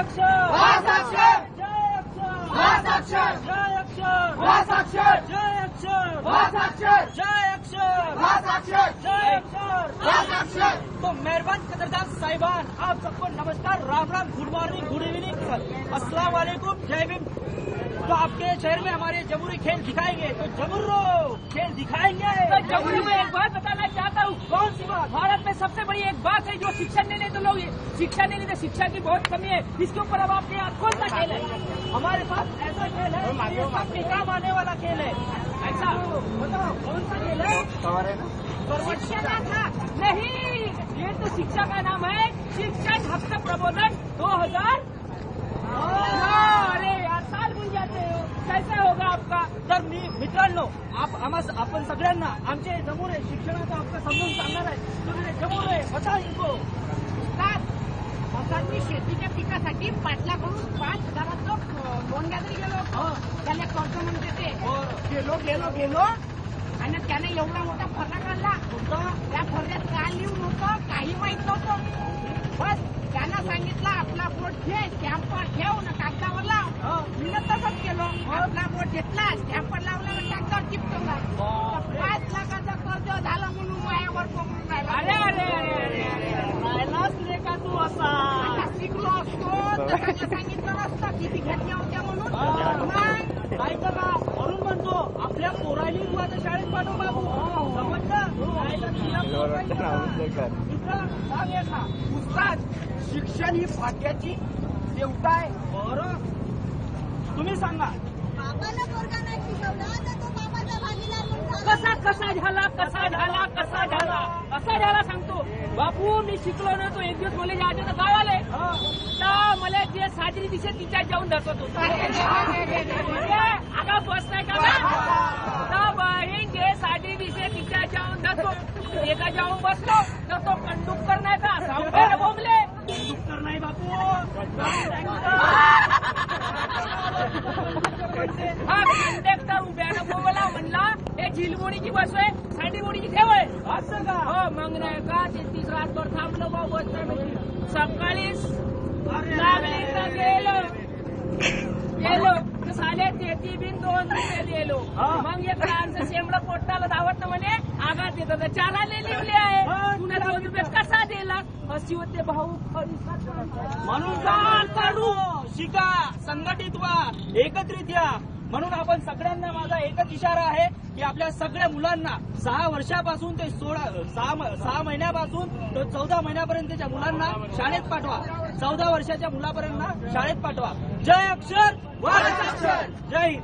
अक्षर वासाक्षर जय अक्षर वासाक्षर जय अक्षर वासाक्षर जय अक्षर वासाक्षर जय अक्षर वासाक्षर जय अक्षर वासाक्षर। तो मेहरबान कदरदान साहिबान, आप सबको नमस्कार, Ram Ram, good morning, good evening sir, अस्सलाम वालेकुम, जय भीम। तो आपके शहर में हमारे जमुरी खेल दिखाएंगे, तो जमुर्रो खेल दिखाएंगे। तो जमुई में एक बात बताना चाहता हूँ। कौन सी बात? भारत में सबसे बड़ी एक बात है, जो शिक्षा नहीं लेते लोग, शिक्षा नहीं लेते, शिक्षा की बहुत कमी है। इसके ऊपर अब आपके यहाँ कौन सा खेल है? हमारे पास ऐसा खेल है, ये सबके काम आने वाला खेल है। ऐसा बताओ कौन सा खेल है? शिक्षा का नहीं, ये तो शिक्षा का नाम है, शिक्षक हक्क प्रबोधन 2000। अरे यार, साल भूल जाते हो, कैसे होगा आपका? तर मित्रांनो, आपण सगळ्यांना आमचे जमुरे शिक्षणाचा हक्क समजून सांगणार आहे. तुम्ही जमुरे बता इनको. मी शेतीच्या पिकासाठी पाटलाकडून 5,000 लोन घ्यायला गेलो. त्याला कर्ज म्हणते ते गेलो आणि त्याने एवढा मोठा फरक आणला. त्या फरक्यात काय लिहून होतं काही माहित नव्हतं. बस त्यानं सांगितलं आपला बोट घे, स्टॅम्पर ठेव ना कागदावर लाव. मी तसंच केलो. आपला बोट घेतला, स्टॅम्पर लावला आणि कागदावर चिपकवला. 5 लाखाचं कर्ज झालं म्हणून मायावर पकडून राहिला. राहिलाच रे का तू असा? आता शिकलो असतो तर त्याला सांगितलं नसतं किती घेतल्या होत्या म्हणून. मग ऐका का, म्हणून म्हणतो आपल्या पोराली तू आता शाळेत पाठव बाबू. समजलं? राहिलं तुला पोराली का? मित्र, सांग एका. उस्ताद, शिक्षण ही फाट्याची देवता आहे. बरं, तुम्ही सांगा. बाबाला पोरगा नाही शिकवला तर तो बाबाचा भागीदार म्हणून कसा झाला सांगतो. बापू मी शिकलो ना, तो एक दिवस मला जायचं तर गाव आले, तर मला जे साजरी दिसे तिच्या जाऊन धसत होतो. आता बस नाही का बहीण जे साजरी दिसे तिच्या जाऊन धसतो. एका जाऊन बसलो तर तो कंडक्टर नाही का सावकार बोंबले. कंडक्टर नाही बापू. हा कंडक्टर उभ्यानं बोलला, म्हणला हे झिलबोडीची बस आहे, सँडीबोडीची ठेव आहे. असं का? हो, मग नाही का ते 30 रातभर थांबलो बा बस नाही. सकाळीच लागली तर गेलो तर साडे 33 बिन 2 रुपये दिलो. मग एक लहानसं शेंबडं पोटाला धावत म्हणे आघात देतात, 4 आले लिवले आहे, तुला 2 रुपये कसा दिला? अशी होते भाऊ. म्हणून कान काढू, शिका, संघटित व्हा, एकत्रित या. म्हणून आपण सगळ्यांना माझा एकच इशारा आहे की आपल्या सगळ्या मुलांना 6 वर्षापासून ते 6 महिन्यापासून तो 14 महिन्यापर्यंतच्या मुलांना शाळेत पाठवा. 14 वर्षाच्या मुलापर्यंत शाळेत पाठवा. जय अक्षर वासाक्षर. जय हिंद.